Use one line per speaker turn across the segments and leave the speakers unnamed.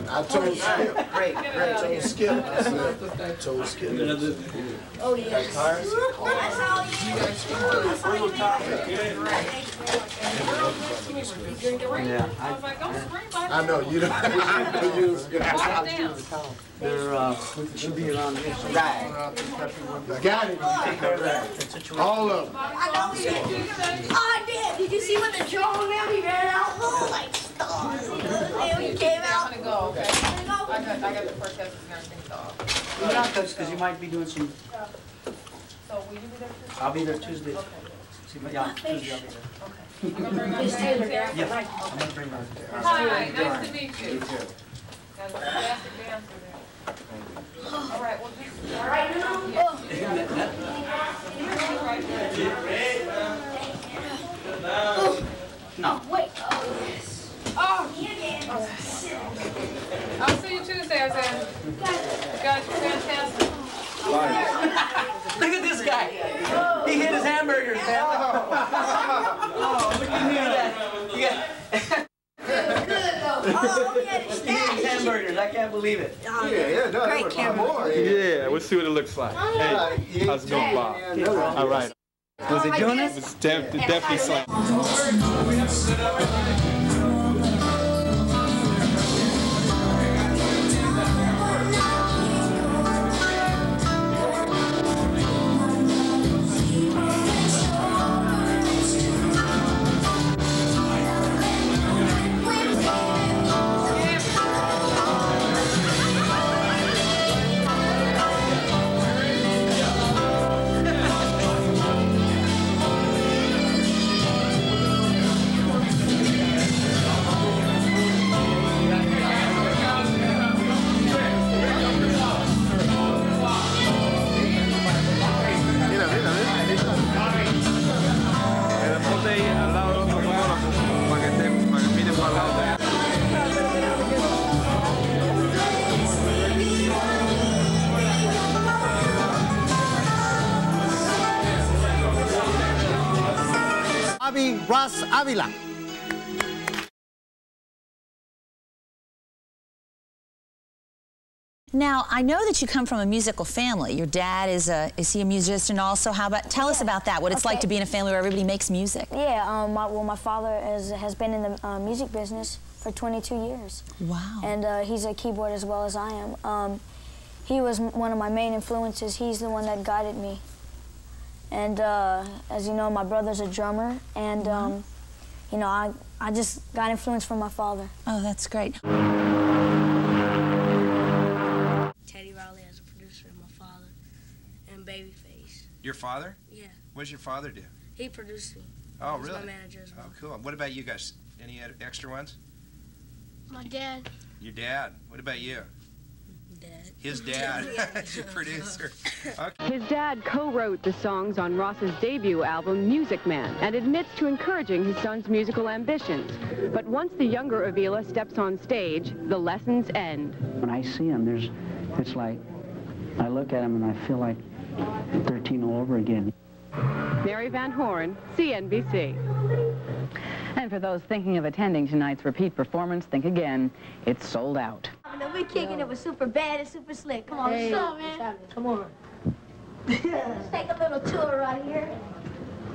I told Skip. Great. I told Skip. I said, I told Skip.
Oh, yes. That's all you
Yeah.
I know, you don't use it.
They're, should be around here.
Got it. All of them.
I know you did. Oh, I did. Did you see when the drone man he ran out? Oh, like stars. He came out.
I'm gonna go, okay? I got the first test and everything, so.
You're not touched because you might be doing some.
So will you be there Tuesday?
I'll be there Tuesday.
Okay.
See, yeah, Tuesday I'll be there.
Okay. You gonna bring our fans here?
Yeah, I'm gonna bring her.
Hi, nice to meet you. Got a fantastic dancer there. All right, well, just.
All right,
No.
Wait. Oh, yes.
Oh! I'll see you Tuesday, I said. Guys, you're fantastic.
Look at this guy. He hit his hamburgers, man. Oh, look at that. You got.
Oh, yeah, it's
He hit his hamburgers. I can't believe it.
Yeah, no,
Great camera.
Yeah, we'll see what it looks like. Hey, how's it going, Bob? All right.
Was he doing it?
It was definitely slang.
Bobby Ross Avila.
Now, I know that you come from a musical family. Your dad is he a musician also? Tell us about that, what it's like to be in a family where everybody makes music.
Yeah, my father has been in the music business for 22 years.
Wow.
And he's a keyboard as well as I am. He was one of my main influences. He's the one that guided me. And as you know, my brother's a drummer, and you know, I just got influence from my father.
Oh, that's great.
Teddy Riley as a producer, and my father, and Babyface.
Your father?
Yeah.
What does your father do?
He produced me.
Oh,
He's
really?
my manager as well.
Oh, cool. What about you guys? Any extra ones?
My dad.
Your dad. What about you?
Dad.
His dad. Your producer. Okay.
His dad co-wrote the songs on Ross's debut album, Music Man, and admits to encouraging his son's musical ambitions. But once the younger Avila steps on stage, the lessons end.
When I see him, it's like, I look at him and I feel like 13 all over again.
Mary Van Horn, CNBC.
And for those thinking of attending tonight's repeat performance, think again. It's sold out.
We're kicking it with super bad and super slick. Come on,
Hey,
what's up, man?
Come on.
Let's take a little tour right here.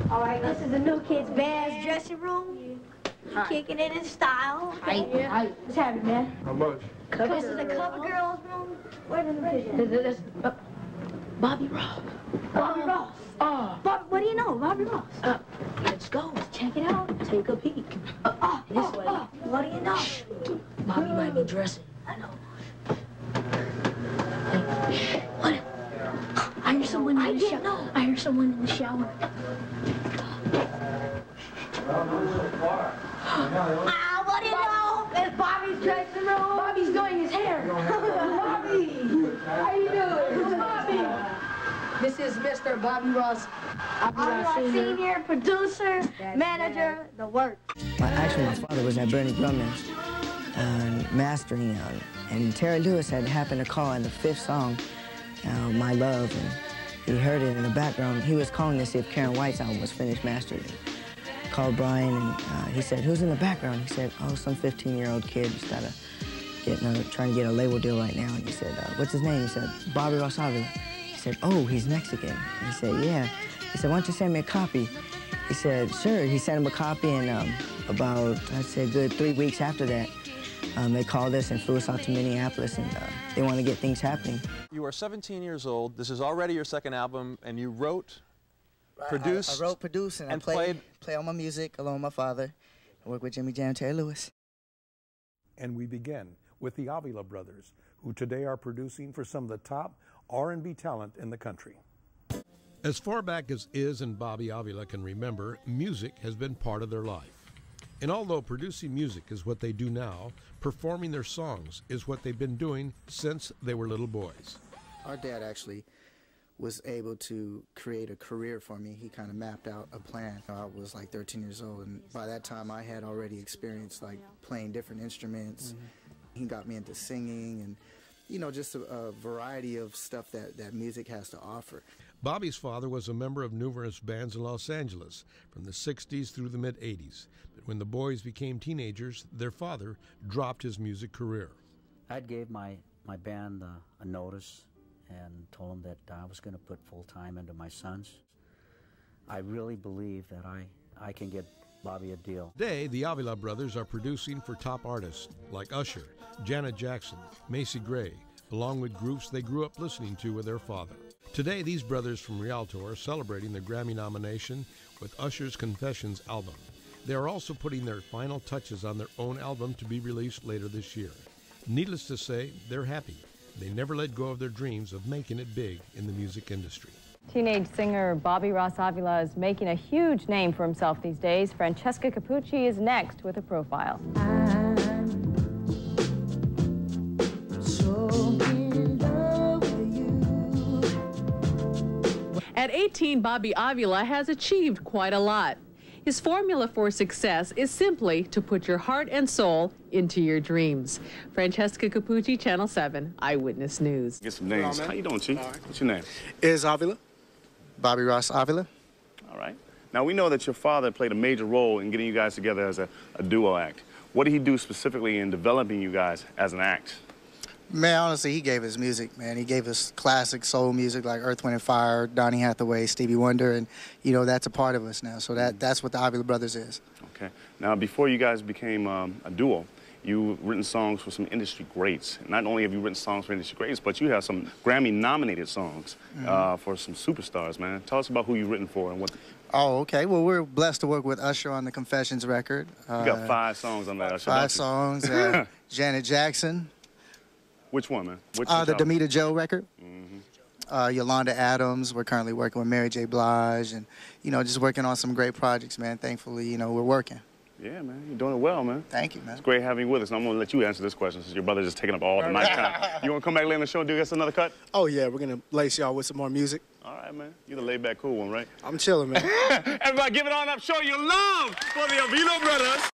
All right, this is the new kids' band's dressing room. Kicking it in style.
Hi.
What's happening, man?
How much?
This is the cover girls' room. Where the new kids?
Bobby Ross.
Bobby Ross.
Oh.
What do you know, Bobby Ross?
Let's go.
Check it out.
Take a peek. This way.
What do you know?
Bobby might be dressing.
I know.
What? I hear someone in the shower. I hear someone in the shower.
What do you know? It's Bobby's dressing room.
Bobby's doing his hair.
Bobby. How you doing? Bobby.
This is Mr. Bobby Ross.
Bobby Ross Senior, producer, manager, the work.
Actually, my father was at Bernie Grumman's mastering, and Terry Lewis had happened to call in the 5th song, My Love, and he heard it in the background. He was calling to see if Karen White's album was finished mastered. Called Brian, and he said, "Who's in the background?" He said, "Oh, some 15-year-old kid just got a trying to get a label deal right now. And he said, what's his name? He said, Bobby Ross Avila. He said, oh, he's Mexican. And he said, yeah. He said, why don't you send me a copy? He said, sure. He sent him a copy, and about, I'd say, a good 3 weeks after that, they called us and flew us out to Minneapolis, and they want to get things happening.
You are 17 years old. This is already your second album, and you wrote, produced,
I wrote, produced, and I play all my music along with my father. I work with Jimmy Jam and Terry Lewis.
And we begin with the Avila Brothers, who today are producing for some of the top R&B talent in the country.
As far back as Iz and Bobby Avila can remember, music has been part of their life. And although producing music is what they do now, performing their songs is what they've been doing since they were little boys.
Our dad actually was able to create a career for me. He kind of mapped out a plan. I was like 13 years old, and by that time I had already experienced like playing different instruments. He got me into singing and, you know, just a variety of stuff that music has to offer.
Bobby's father was a member of numerous bands in Los Angeles from the 60s through the mid-80s. But when the boys became teenagers, their father dropped his music career.
I gave my band a notice and told them that I was going to put full time into my sons. I really believe that I can get Bobby a deal.
Today, the Avila Brothers are producing for top artists like Usher, Janet Jackson, Macy Gray, along with groups they grew up listening to with their father. Today, these brothers from Rialto are celebrating their Grammy nomination with Usher's Confessions album. They are also putting their final touches on their own album to be released later this year. Needless to say, they're happy. They never let go of their dreams of making it big in the music industry.
Teenage singer Bobby Ross Avila is making a huge name for himself these days. Francesca Capucci is next with a profile.
At 18, Bobby Avila has achieved quite a lot. His formula for success is simply to put your heart and soul into your dreams. Francesca Capucci, Channel 7 Eyewitness News.
Get some names. How you doing, Chief? What's your name?
Iz Avila. Bobby Ross Avila.
All right. Now, we know that your father played a major role in getting you guys together as a duo act. What did he do specifically in developing you guys as an act?
Man, honestly, he gave us music, man. He gave us classic soul music like Earth, Wind & Fire, Donny Hathaway, Stevie Wonder, and, you know, that's a part of us now. So that's what the Avila Brothers is.
Okay. Now, before you guys became a duo, you've written songs for some industry greats. Not only have you written songs for industry greats, but you have some Grammy-nominated songs for some superstars, man. Tell us about who you've written for and what...
Oh, okay. Well, we're blessed to work with Usher on the Confessions record.
You got 5 songs on that, Usher.
5 songs. Janet Jackson.
Which one, man?
The Damita Joe record. Yolanda Adams. We're currently working with Mary J. Blige, and, you know, just working on some great projects, man. Thankfully, you know, we're working.
Yeah, man. You're doing it well, man.
Thank you, man.
It's great having you with us. And I'm going to let you answer this question since your brother's just taking up all the mic time. You want to come back later in the show and do us another cut?
Oh, yeah. We're going to lace y'all with some more music.
All right, man. You're the laid-back, cool one, right?
I'm chilling, man.
Everybody give it on up. Show your love for the Avila Brothers.